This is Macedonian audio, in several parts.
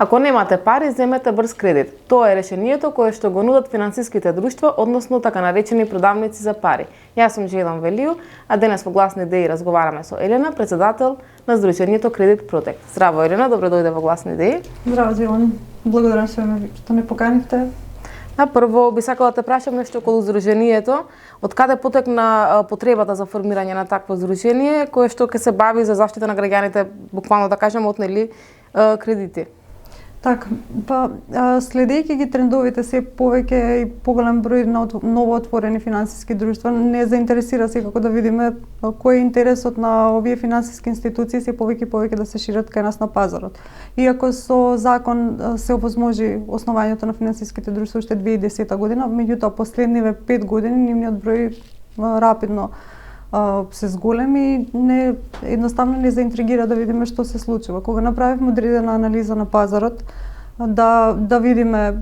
Ако немате пари, земете брз кредит. Тоа е решението кое што го нудат финансиските друштва, односно така наречени продавници за пари. Јас сум Джейлан Велију, а денес во Гласни идеи разговараме со Елена, председател на Сдруженијето Кредит Протект. Здраво Елена, добро дојде во Гласни идеи. Здраво Джейлан, благодарам што ме поканивте. Прво би сакала да те прашам нешто околу Сдруженијето. Од каде потекна потребата за формирање на такво здружение кое што ќе се бави за заштита на граѓаните, буквално да кажеме, отнели кредити? Така, следејќи ги трендовите се повеќе и поголем број на новоотворени финансиски друштва, не заинтересира секако да видиме кој е интересот на овие финансиски институции се повеќе да се шират кај нас на пазарот. Иако со закон се овозможи основањето на финансиските друштва уште 2010 година, меѓутоа последниве 5 години нивниот број рапидно се зголеми и едноставно не заинтригира да видиме што се случува. Кога направивме одредена анализа на пазарот, да видиме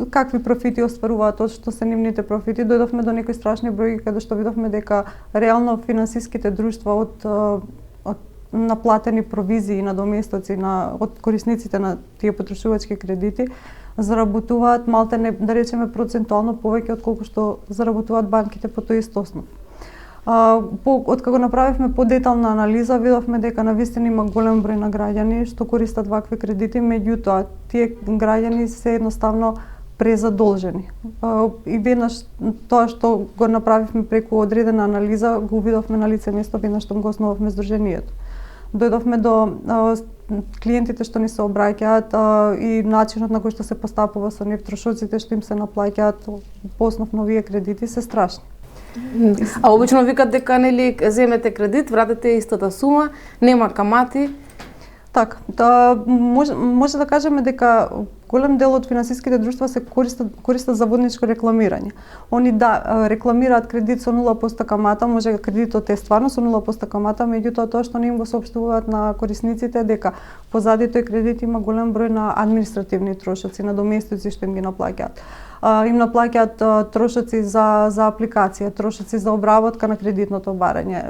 какви профити остваруваат, што се нивните профити, дојдовме до некои страшни бројки каде што видовме дека реално финансиските друштва од наплатени провизии на доместоци од корисниците на тие потрошувачки кредити заработуваат малтене, да речеме, процентуално повеќе отколку што заработуваат банките по тој ист основ. Откако направивме подетална анализа, видовме дека навистина има голем број на граѓани што користат вакви кредити, меѓутоа тие граѓани се едноставно презадолжени. И веднаш тоа што го направивме преку одредена анализа, го видовме на лице место веднаш што го основавме Сдруженијето. Дојдовме до клиентите што ни се обраќаат и начинот на кој што се постапува со нив, трошоците што им се наплаќаат по основ на овие кредити се страшни. А обично викат дека нели земете кредит, вратите истата сума, нема камати. Така, може да кажеме дека голем дел од финансиските друштва се користат за водничко рекламирање. Они рекламираат кредит со 0% камата, може кредитот е стварно со 0% камата, меѓутоа тоа што не им го соопштуваат на корисниците дека позади тој кредит има голем број на административни трошоци, на доместоци што им ги наплаќаат. Им наплаќаат трошоци за апликација, трошоци за обработка на кредитното барање,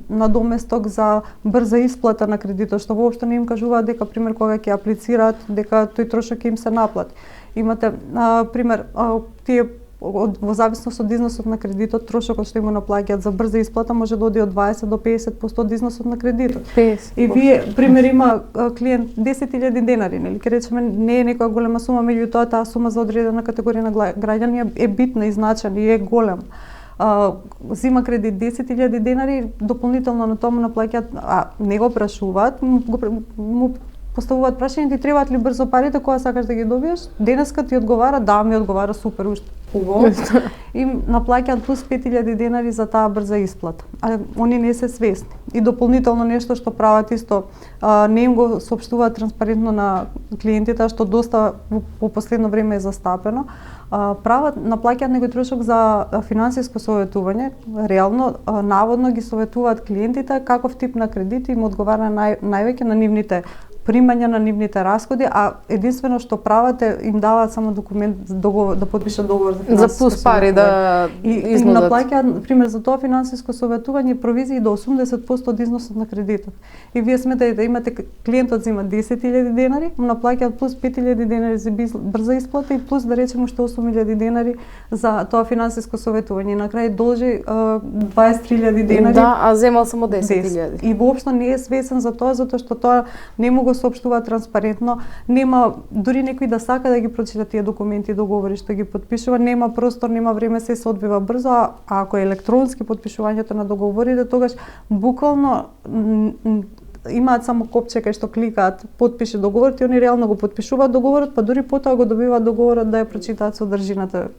надоместок за брза исплата на кредитот, што воопшто не им кажуваат дека пример кога ќе аплицираат дека тој трошок ќе им се наплати. Имате пример тие во зависност од износот на кредитот, трошокот што им го наплаќаат за брза исплата може да оди од 20 до 50% од износот на кредитот. 50%. И вие, пример, има клиент 10.000 денари, нели, ке речеме не е некоја голема сума, меѓутоа таа сума за одредена категорија на граѓани е битна и значајна и е голем. Зима кредит 10.000 денари, дополнително на тоа му наплаќаат, не го прашуваат, му поставуваат прашање ти требаат ли брзо парите кога сакаш да ги добиеш. Денеска ти одговара, да, ми одговара супер уште убаво. Им наплаќаат плюс 5.000 денари за таа брза исплата. А они не се свесни. И дополнително нешто што прават исто, не им го соопштуваат транспарентно на клиентите, што доста по последно време е застапено. Наплаќаат некој трошок за финансиско советување. Реално, наводно ги советуваат клиентите каков тип на кредит им одговара највеќе на нивните примања, на нивните расходи, а единствено што прават им даваат само документ да потпишат договор за финансиско за плюс пари да изнудат. И наплаќаат, пример, за тоа финансиско советување провизии до 80% од износот на кредитот. И вие сметате да имате клиентот зема 10.000 денари, му наплаќаат плюс 5.000 денари за брза исплата и плюс да речеме уште 8.000 денари за тоа финансиско советување. На крај должи 23.000 денари. Да, а земал само 10.000. И воопшто не е свесен за тоа затоа што тоа не му го соопштува транспарентно, нема дури некој да сака да ги прочита тие документи и договори што ги потпишува, нема простор, нема време, се одвива брзо, а ако е електронски потпишувањето на договорите, тогаш буквално имаат само копче кај што кликаат потпиши договорот и они реално го потпишуваат договорот, па дури потоа го добиваат договорот да ја прочитаат содржината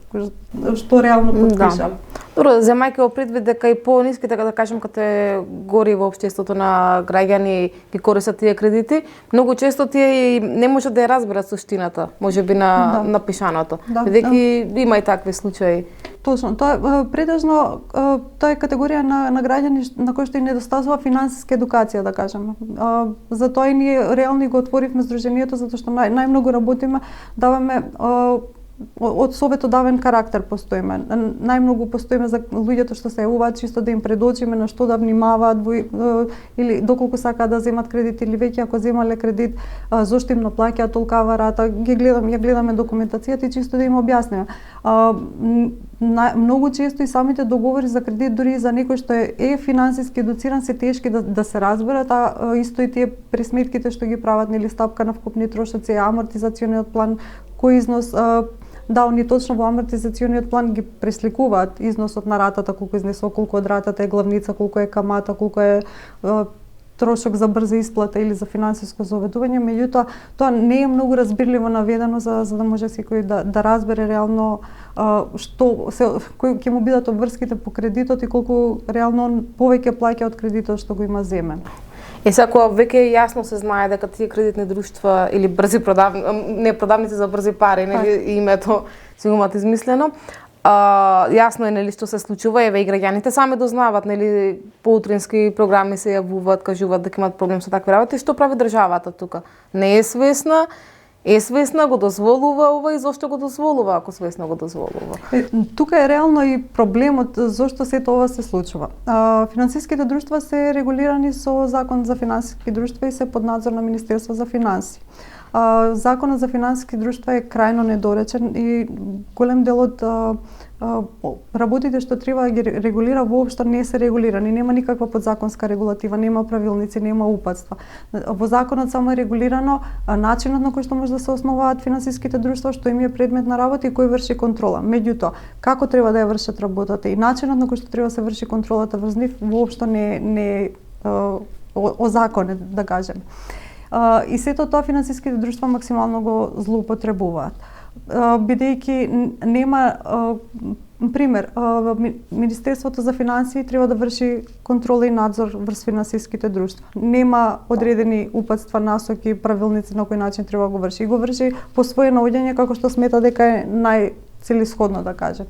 што реално потпишаа. Добро, земајќи во предвид дека и по-ниски, така да кажем, категории во општеството на граѓани ги користат тие кредити, многу често тие не можат да ја разберат суштината, можеби на пишаното. Бидејќи има и такви случаи. Точно, тоа предажно тоа е категорија на граѓани на кои што и недостасува финансиска едукација, да кажеме. Затоа и ние реално го отворивме Сдруженијето затоа што најмногу работиме, даваме од советодавен карактер постоиме. Најмногу постоиме за луѓето што се јавуваат чисто да им предочиме на што да внимаваат или доколку сакаат да земат кредит или веќе ако земале кредит, зошто им наплаќаат толкава рата, ја гледаме документацијата и чисто да им објасниме. Многу често и самите договори за кредит, дури и за некој што е финансиски едуциран, се тешки да се разберат, а исто и тие пресметките што ги прават, нели стапка на вкупни трошоци, амортизациониот план, кој износ, да, они точно во амортизациониот план ги пресликуваат износот на ратата, колку изнесува, колку од ратата е главница, колку е камата, колку е трошок за брза исплата или за финансиско заведување, меѓутоа тоа не е многу разбирливо наведено за да може секој да разбере реално кои ќе му бидат обврските по кредитот и колку реално повеќе плаќа од кредитот што го има земен. Ако веќе јасно се знае дека тие кредитни друштва или продавници за брзи пари, нели името си го имат измислено, јасно е нели што се случува, еве и граѓаните сами дознаваат, нели по утрински програми се јавуваат, кажуваат дека имаат проблем со такви работи. Што прави државата тука? Не е свесна? Е свесна, го дозволува ова и зошто го дозволува ако свесно го дозволува? Тука е реално и проблемот зошто сето ова се случува. Финансиските друштва се регулирани со Закон за финансиски друштва и се под надзор на Министерство за финансии. Законот за финансиски друштва е крајно недоречен и голем дел од работите што треба да ги регулира воопшто не се регулирани, нема никаква подзаконска регулатива, нема правилници, нема упатства. Во законот само е регулирано начинот на кој што може да се основаат финансиските друштва, што им е предмет на работа и кој врши контрола. Меѓутоа, како треба да ја вршат работата и начинот на кој што треба да се врши контролата врз нив воопшто не е озаконет, да кажем. И сето тоа финансиските друштва максимално го злоупотребуваат. Бидејќи нема пример, Министерството за финансии треба да врши контрола и надзор врз финансиските друштва. Нема одредени упатства, насоки, правилници на кој начин треба да го врши. И го врши по свое наоѓање како што смета дека е најцелисходно, да кажем.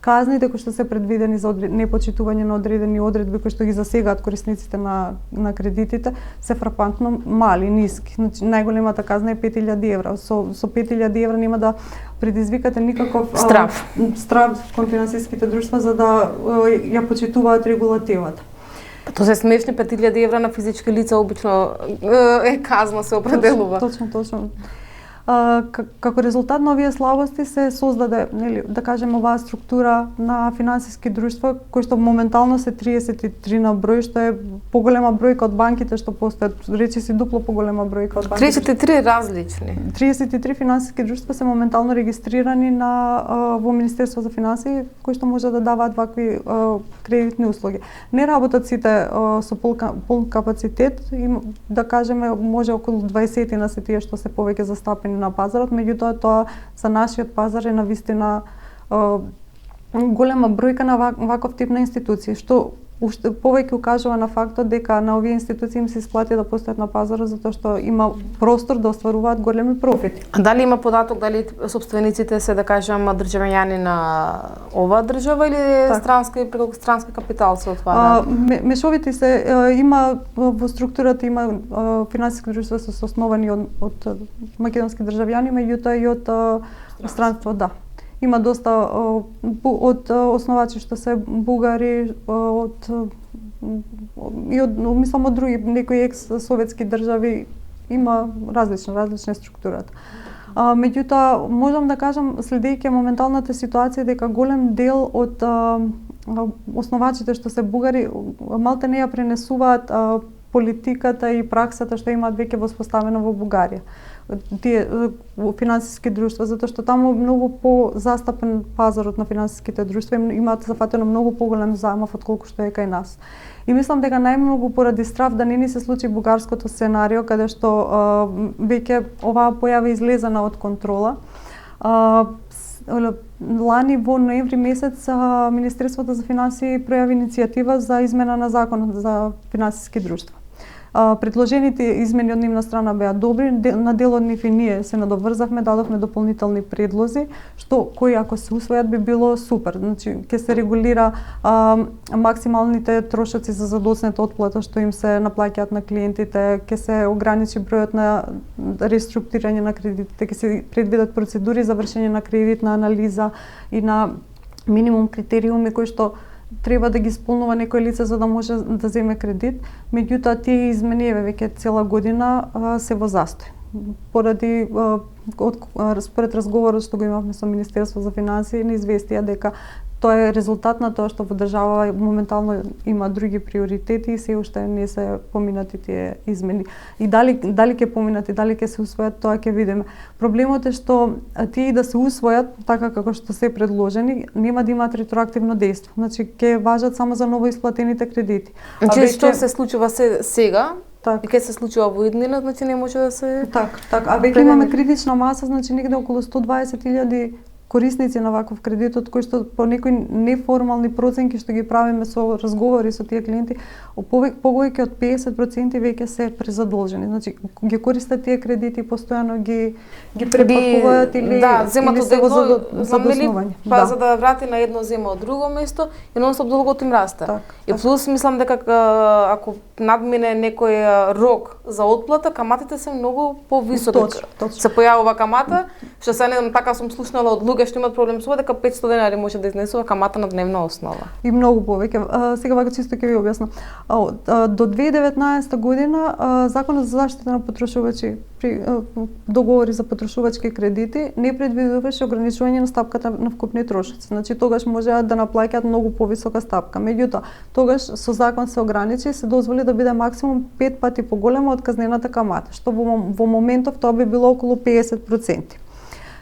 Казните кои што се предвидени за непочитување на одредени одредби кои што ги засегаат корисниците на кредитите се фрапантно мали, ниски. Значи најголемата казна е 5000 евра. Со 5000 евра нема да предизвикате никаков страв кон финансиските друштва за да ја почитуваат регулативата. Тоа се смешни 5000 евра на физички лица обично е казна се определува. Точно. Како резултат на овие слабости се создаде, нели, да кажем, оваа структура на финансиски друштва кои што моментално се 33 на број, што е поголема бројка од банките што постојат, речиси дупло поголема бројка од банките. 33 различни. 33 финансиски друштва се моментално регистрирани во Министерство за финансии кои што може да даваат вакви кредитни услуги. Не работат сите со полн капацитет, да кажеме може околу 20 на се тие што се повеќе застапени на пазарот, меѓутоа тоа за нашиот пазар е навистина голема бројка на ваков тип на институции, што уште повеќе укажува на фактот дека на овие институции им се исплати да постојат на пазарот затоа што има простор да остваруваат големи профити. А дали има податок дали сопствениците се, да кажам, државјани на оваа држава или преку странски капитал се отвара? Мешовити се, има во структурата има финансиски друштва се основани од македонски државјани, меѓутоа и од странство, да. Има доста од основачи што се бугари, мислам од други некои екс-советски држави, има различна структурата. Меѓутоа, можам да кажам, следејќи моменталната ситуација, дека голем дел од основачите што се бугари малте не ја пренесуваат политиката и праксата што имаат веќе воспоставено во Бугарија. Тие финансиски друштва, затоа што таму многу по-застапен пазарот на финансиските друштва, имаат зафатено многу поголем замав отколку што е кај нас. И мислам дека најмногу поради страв да не ни се случи бугарското сценарио, каде што веќе оваа појава излезена од контрола. Лани во ноември месец Министерството за финансии пројави иницијатива за измена на законот за финансиски друштва. Предложените измени од нивна страна беа добри, на дел од нив и ние се надоврзавме, дадовме дополнителни предлози, што кои ако се усвојат би било супер. Значи ќе се регулира максималните трошоци за задоцнета отплата што им се наплаќаат на клиентите, ќе се ограничи бројот на реструктурирање на кредитите, ќе се предвидат процедури за вршење на кредитна анализа и на минимум критериуми кои што треба да ги исполнува некој лице за да може да земе кредит, меѓутоа тие измени веќе цела година се во застој. Поради според разговорот што го имавме со Министерство за финансии, не известија дека тоа е резултат на тоа што во држава моментално има други приоритети и се уште не се поминати тие измени. И дали ќе поминат и дали ќе се усвојат, тоа ќе видиме. Проблемот е што тие да се усвојат така како што се предложени, нема да имаат ретроактивно дејство. Значи ќе важат само за новоисплатените кредити. Значи што се случува сега? Так. И кај се случува во иднина, значи не може да се... Так. А веќе имаме критична маса, значи негде околу 120.000 корисници на ваков кредитот, кои што по некои неформални проценки што ги правиме со разговори со тие клиенти, повеќе од 50% веќе се презадолжени. Значи ги користат тие кредити, постојано ги препакуваат или земат од едно задоснување. За да врати на едно зема од друго место и нонстоп долгото им расте. И плюс мислам дека ако надмине некој рок за отплата, каматите се многу повисоки. Точно. Се појавува камата, што се не така сум слушнала од луѓе што имаат проблем со дека 500 денари може да изнесува камата на дневна основа. И многу повеќе. Сега вака чисто ќе ви објаснам. До 2019 година Законот за заштита на потрошувачи при договори за потрошувачки кредити не предвидуваше ограничување на стапката на вкупни трошоци. Значи тогаш можеа да наплаќаат многу повисока стапка. Меѓутоа, тогаш со закон се ограничи и се дозволи да биде максимум 5 пати поголема од казнената камата, што во моментов тоа би било околу 50%.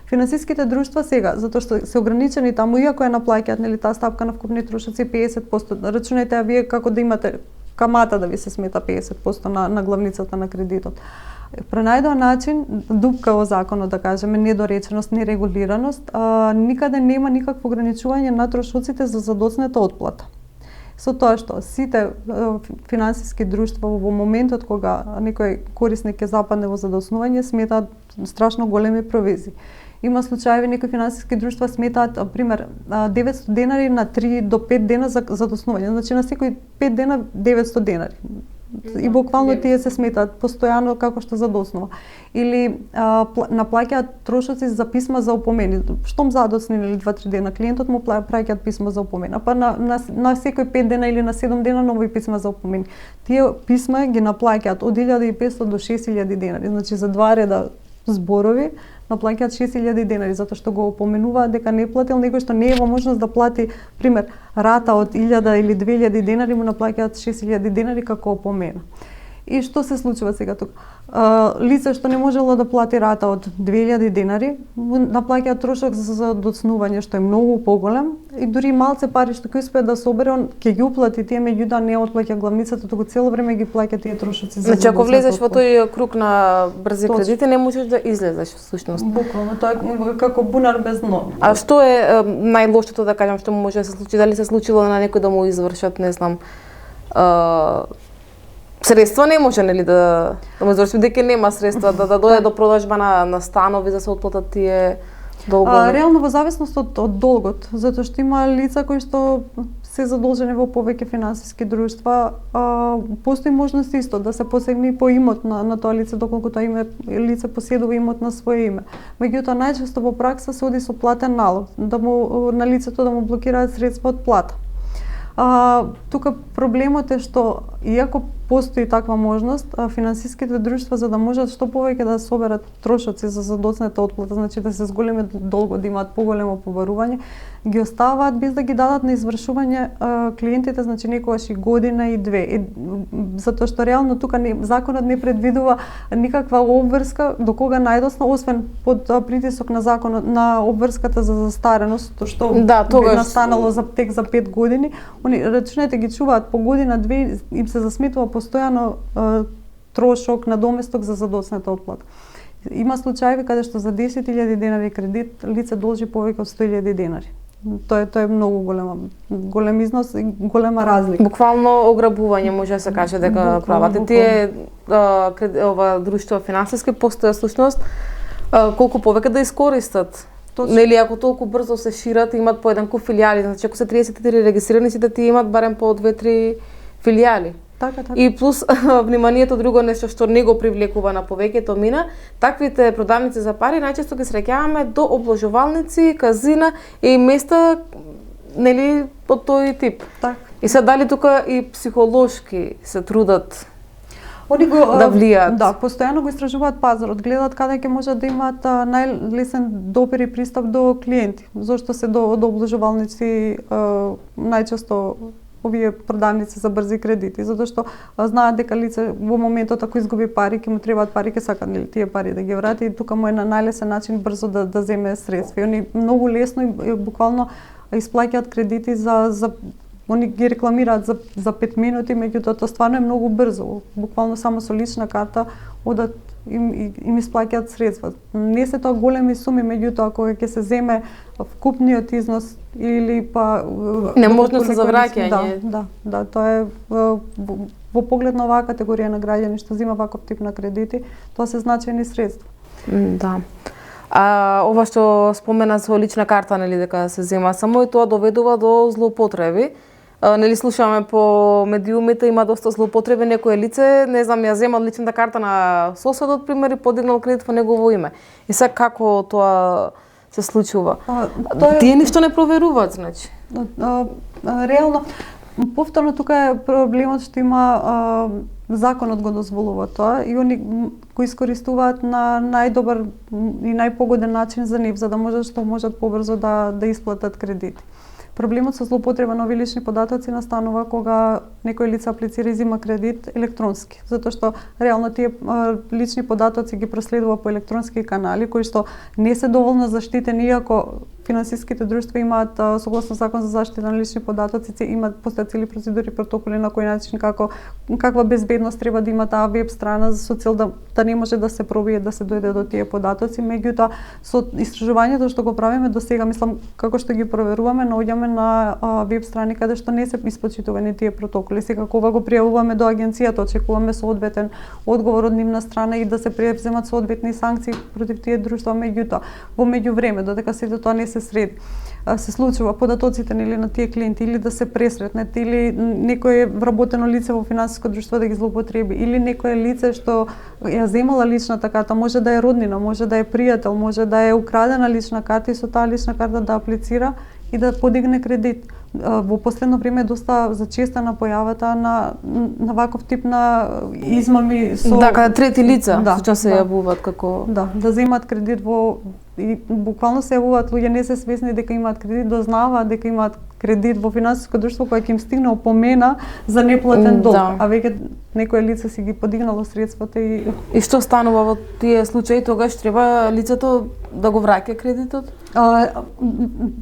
Финансиските друштва сега, затоа што се ограничени таму, иако ја наплаќаат нели таа стапка на вкупни трошоци 50%, рачунајте вие како да имате камата да ви се смета 50% на главницата на кредитот. Пронајден начин, дупка во законот, да кажеме, недореченост, нерегулираност, никаде нема никакво ограничување на трошоците за задоцнета отплата. Со тоа што сите финансиски друштва во моментот кога некој корисник ќе западне во задоснување сметаат страшно големи провизии. Има случаи некои финансиски друштва сметаат пример 900 денари на 3 до 5 дена за задоснување. Значи на секои 5 дена 900 денари. И буквално тие се сметаат постојано како што задоснува. Или наплаќаат трошоци за писма за опомени. Штом задоцни или 2-3 дена клиентот му праќаат писма за опомена. Па на секој 5 дена или на 7 дена нови писма за опомени. Тие писма ги наплаќаат од 1500 до 6000 денари. Значи за 2 реда зборови наплаќаат 6000 денари затоа што го опоменуваат дека не платил некој што не е во можност да плати, пример, рата од 1000 или 2000 денари, му наплаќаат 6000 денари како опомена. И што се случува сега тука? Лице што не можело да плати рата од 2000 денари, наплаќаат трошок за доцнување што е многу поголем и дури малце пари што ќе успее да собере, он ќе ги уплати тие, меѓутоа не отплаќа главницата, туку цело време ги плаќа тие трошоци за. Значи ако влезеш во тој круг на брзи кредити, не можеш да излезеш всушност. Буквално тоа е како бунар без дно. А што е најлошото, да кажам, што може да се случи? Дали се случило на некој да му извршат, не знам, средства не може нели да му изврши, дека нема средства да дојде до продажба на станови за се отплатат тие долгови? Реално во зависност од долгот, затоа што има лица кои што се задолжени во повеќе финансиски друштва, постои можност исто да се посегне по имот на тоа лице доколку тоа лице поседува имот на свое име. Меѓутоа најчесто во пракса се оди со платен налог, на лицето да му блокираат средства од плата. Тука проблемот е што иако постои таква можност, финансиските друштва за да можат што повеќе да соберат трошоци за задоцнета отплата, значи да се зголеми долго, да имаат поголемо побарување, ги оставаат без да ги дадат на извршување клиентите, значи некогаш и година и две. Затоа што реално тука законот не предвидува никаква обврска до кога најдосно, освен под притисок на законот на обврската за застареност, што би настанало за тек за 5 години. Они рачунајте ги чуваат по година, две, им се засметува постојано трошок на доместок за задоцнета отплата. Има случаи каде што за 10.000 денари кредит лице должи повеќе од 100.000 денари. Тоа е многу голем износ и голема разлика. Буквално ограбување може да се каже дека прават. Тие ова друштво финансиски постоја всушност колку повеќе да искористат. Точно. Нели ако толку брзо се шират, имат по еден куп филијали, значи ако се 33 регистрирани, сите тие имат барем по 2-3 филијали. Така. И плюс вниманието друго нешто што не го привлекува на повеќето мина, таквите продавници за пари најчесто ги среќаваме до обложувалници, казина и места нели од тој тип. Така. И се дали тука и психолошки се трудат Они го да влијаат. Да, постојано го истражуваат пазарот, гледаат каде ќе можат да имаат најлесен допир и пристап до клиенти. Зошто се до обложувалници најчесто овие продавници за брзи кредити, затоа што знаат дека лице во моментот ако изгуби пари, ќе му требаат пари, ќе сакат нели тие пари да ги врати и тука му е на најлесен начин брзо да земе средства. И они многу лесно и буквално исплаќаат кредити за они ги рекламираат за 5 минути, меѓутоа тоа стварно е многу брзо. Буквално само со лична карта одат им исплаќаат средства. Не се тоа големи суми, меѓутоа кога ќе се земе вкупниот износ или па неможност за враќање. Да, тоа е во поглед на оваа категорија на граѓани што зема ваков тип на кредити, тоа се значајни средства. Да. Ова што спомена со лична карта, нели дека се зема само и тоа доведува до злоупотреби. Нели слушаме по медиумите има доста злоупотреби, некое лице, не знам, ја зема личната карта на соседот пример и подигнал кредит во негово име. И сега како тоа се случува? Тие ништо не проверуваат, значи. Реално повторно тука е проблемот што има законот го дозволува тоа и они го искористуваат на најдобар и најпогоден начин за нив, за да можат побрзо да исплатат кредити. Проблемот со злоупотреба на овие лични податоци настанува кога некој лице аплицира и зема кредит електронски, затоа што реално тие лични податоци ги проследува по електронски канали кои што не се доволно заштитени, иако финансиските друштва имаат согласно закон за заштита на лични податоци, имаат постојат цели процедури, протоколи на кој начин каква безбедност треба да има таа веб страна со цел да не може да се пробие да се дојде до тие податоци, меѓутоа со истражувањето што го правиме до сега, мислам како што ги проверуваме, наоѓаме на веб страни каде што не се испочитувани тие протоколи. Сега кога го пријавуваме до агенцијата, очекуваме соодветен одговор од нивна страна и да се преземат соодветни санкции против тие друштва, меѓутоа во меѓувреме додека сето тоа не се среди, се случува податоците нели на тие клиенти или да се пресретнат или некое вработено лице во финансиско друштво да ги злоупотреби или некое лице што ја земала личната карта, може да е роднина, може да е пријател, може да е украдена лична карта и со таа лична карта да аплицира и да подигне кредит. Во последно време е доста зачестена појавата на ваков тип на измами со каде трети лица се јавуваат како да земат кредит и буквално се јавуваат луѓе не се свесни дека имаат кредит, дознаваат дека имаат кредит во финансиско друштво кое ќе им стигне опомена за неплатен долг, а веќе некое лице си ги подигнало средствата и што станува во тие случаи? Тогаш треба лицето да го враќа кредитот?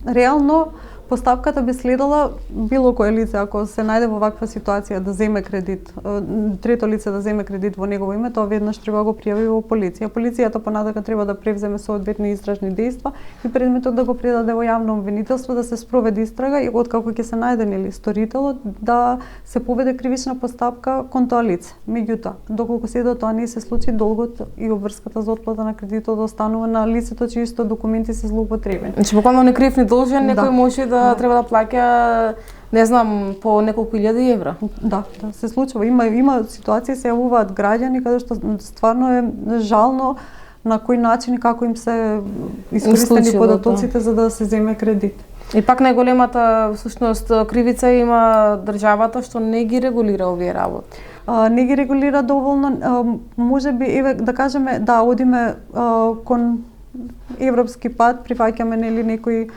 Реално постапката би следела било кое лице ако се најде во ваква ситуација да земе кредит, трето лице да земе кредит во негово име, тоа веднаш треба го пријави во полиција. Полицијата понатака треба да превземе соодветни истражни дејства и предметот да го предаде во јавно обвинителство да се спроведе истрага и откако ќе се најде нели сторителот да се поведе кривична постапка кон тоа лице. Меѓутоа, доколку сето тоа не се случи, долгот и обврската за отплата на кредитот останува на лицето чии исто документи се злоупотребени. Значи буквално не крив ни должен, некој може да треба да плаќа, не знам, по неколку илјади евра. Да, се случува. Има ситуации, се јавуваат граѓани каде што стварно е жално на кој начин и како им се искористени податоците за да се земе кредит. И пак најголемата всушност кривица има државата што не ги регулира овие работи. Не ги регулира доволно, можеби еве да кажеме одиме кон европски пат, прифаќаме нели некои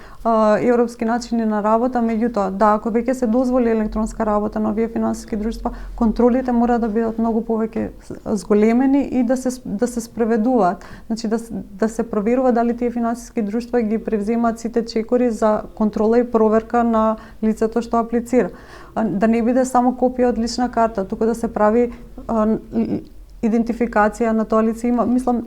европски начини на работа, меѓутоа ако веќе се дозволи електронска работа на овие финансиски друштва, контролите мора да бидат многу повеќе зголемени и да се спроведуваат. Значи да се проверува дали тие финансиски друштва ги превземаат сите чекори за контрола и проверка на лицето што аплицира. Да не биде само копија од лична карта, туку да се прави идентификација на тоа лице. Мислам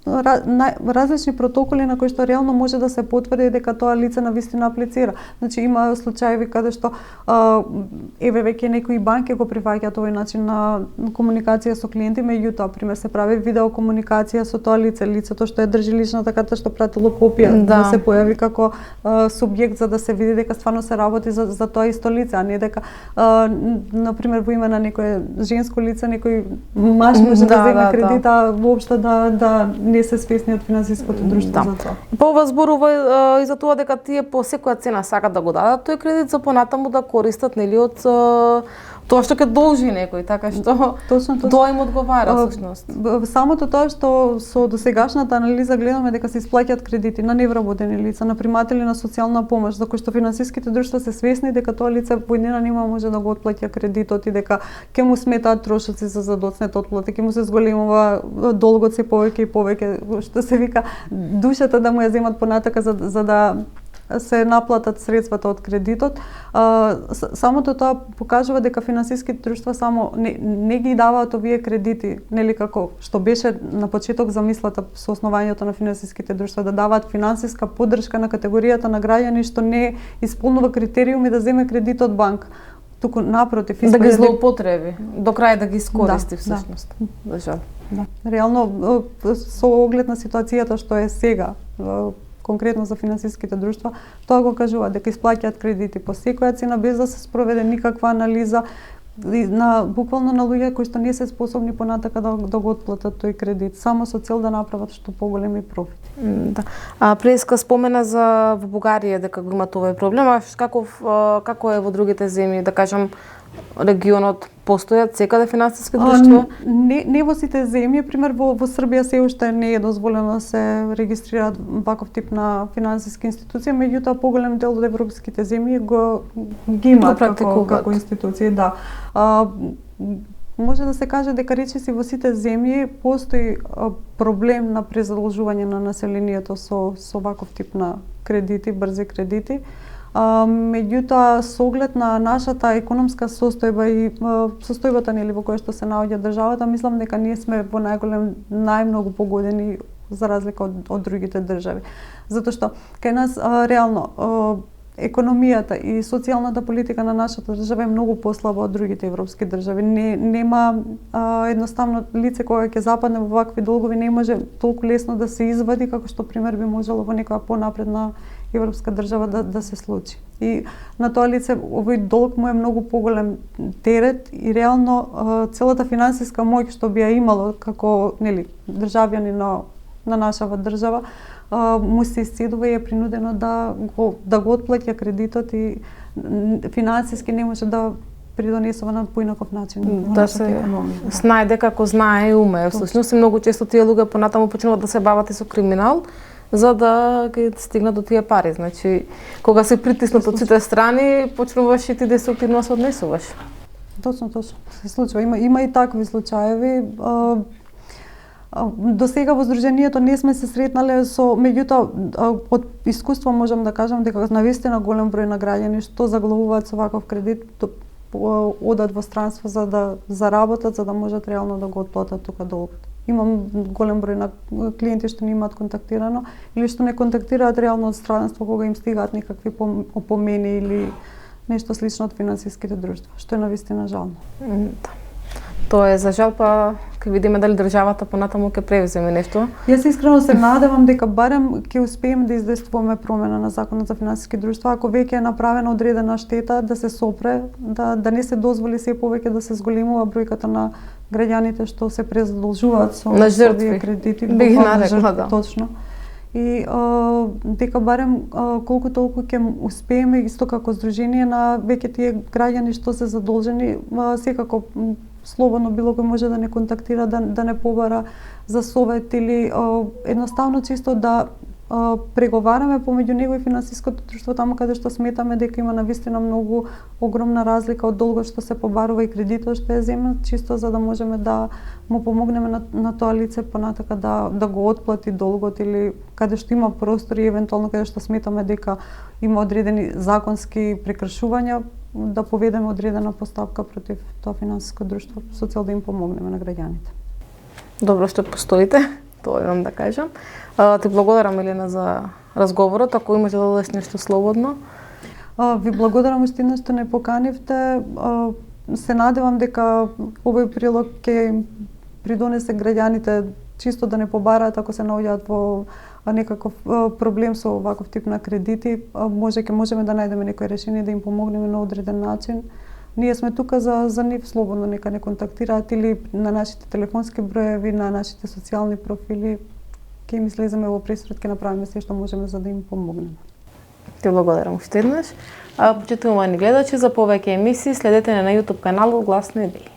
различни протоколи на кои што реално може да се потврди дека тоа лице навистина аплицира. Значи има случаеви каде што еве веќе некои банки го прифаќаат овој начин на комуникација со клиенти, меѓутоа пример се прави видеокомуникација со тоа лице, лицето што ја држи личната карта што пратило копија да се појави како субјект за да се види дека стварно се работи за тоа исто лице, а не дека на пример во име на некое женско лице некој маж може да земе кредит, а воопшто да не се свесни од финансиското друштво за тоа. Па ова зборува и за тоа дека тие по секоја цена сакат да го дадат тој кредит за понатаму да користат нели од тоа што ќе должи некој, така што тоа им одговара всушност. Самото тоа што со досегашната анализа гледаме дека се исплаќаат кредити на невработени лица, на приматели на социјална помош, за кои што финансиските друштва се свесни дека тоа лице по еднина нема може да го отплаќа кредитот и дека ќе му сметаат трошоци за доцнет отплата, ќе му се зголемува долгот се повеќе и повеќе, што се вика душата да му ја земат понатака за да се наплатат средствата од кредитот. Самото тоа покажува дека финансиските друштва само не ги даваат овие кредити, нели како што беше на почеток замислата со основањето на финансиските друштва, да даваат финансиска поддршка на категоријата на граѓани што не исполнува критериуми да земе кредит од банка. Туку напротив, да ги злоупотреби, до крај да ги искористи всушност. Да. Реално со оглед на ситуацијата што е сега, конкретно за финансиските друштва, тоа го кажува дека исплаќаат кредити по секоја цена без да се спроведе никаква анализа буквално на луѓе кои што не се способни понатака да го отплатат тој кредит, само со цел да направат што поголеми профити. Да. Преска спомена за во Бугарија дека го имат овој проблем, а како е во другите земји, да кажам, регионот постојат секаде финансиски друштва? Не во сите земји, пример во Србија се уште не е дозволено да се регистрираат ваков тип на финансиски институции, меѓутоа поголем дел од европските земји ги имаат како институции, да. Може да се каже дека речиси во сите земји постои проблем на презадолжување на населението со ваков тип на кредити, брзи кредити. Меѓутоа, со оглед на нашата економска состојба и состојбата нели во која што се наоѓа државата, мислам дека ние сме во најмногу погодени за разлика од другите држави. Затоа што кај нас реално економијата и социјалната политика на нашата држава е многу послаба од другите европски држави. Нема едноставно лице кога ќе западне во вакви долгови не може толку лесно да се извади како што пример би можело во некоја понапредна европска држава да се случи. И на тоа лице овој долг му е многу поголем терет и реално целата финансиска моќ што би ја имало како нели државјани на нашава држава му се исцедува и е принудено да го отплаќа кредитот и финансиски не може да придонесува на поинаков начин. Да се снајде како знае и уме. Всушност многу често тие луѓе понатаму почнуваат да се бават и со криминал за да ги стигнат до тие пари. Значи, кога се притиснат од сите страни, почнуваш и ти деструктивно се однесуваш. Точно се случува. Има и такви случаеви. До сега во Сдруженијето не сме се сретнале меѓутоа од искуство можам да кажам дека навистина голем број на граѓани што заглавуваат со ваков кредит одат во странство за да заработат, за да можат реално да го отплатат тука долгот. Имам голем број на клиенти што не имаат контактирано или што не контактираат реално од странство кога им стигаат некакви опомени или нешто слично од финансиските друштва, што е навистина жално. Тоа е за жал, па ќе видиме дали државата понатаму ќе превземе нешто. Јас искрено се надевам дека барем ќе успееме да издействуваме промена на законот за финансиски друштва, ако веќе е направена одредена штета да се сопре, да не се дозволи се повеќе да се зголемува бројката на граѓаните што се презадолжуваат со овие кредити. Би ги нарекла, да. Точно. И дека барем колку толку ќе успееме исто како здружение на веќе тие граѓани што се задолжени, секако слободно било кој може да не контактира, да не побара за совет или едноставно чисто да преговараме помеѓу него и финансиското друштво таму каде што сметаме дека има навистина многу огромна разлика од долгот што се побарува и кредитот што е земен, чисто за да можеме да му помогнеме на тоа лице понатака да го отплати долгот или каде што има простор и евентуално каде што сметаме дека има одредени законски прекршувања да поведеме одредена постапка против тоа финансиско друштво со цел да им помогнеме на граѓаните. Добро што постоите. Тоа имам да кажам. Ти благодарам, Елена, за разговорот. Ако имаш да додадеш нешто слободно. Ви благодарам уште еднаш што не поканивте. Се надевам дека овој прилог ќе придонесе граѓаните чисто да не побараат ако се наоѓаат во некаков проблем со ваков тип на кредити. Можеме да најдеме некој решение да им помогнеме на одреден начин. Ние сме тука за нив, слободно нека не контактираат или на нашите телефонски броеви, на нашите социјални профили. Ќе им слеземе во пресрод, ќе направиме се што можеме за да им помогнеме. Ти благодарам уште еднаш. Почитувани гледачи, за повеќе емисии следете на YouTube каналот Гласни идеи.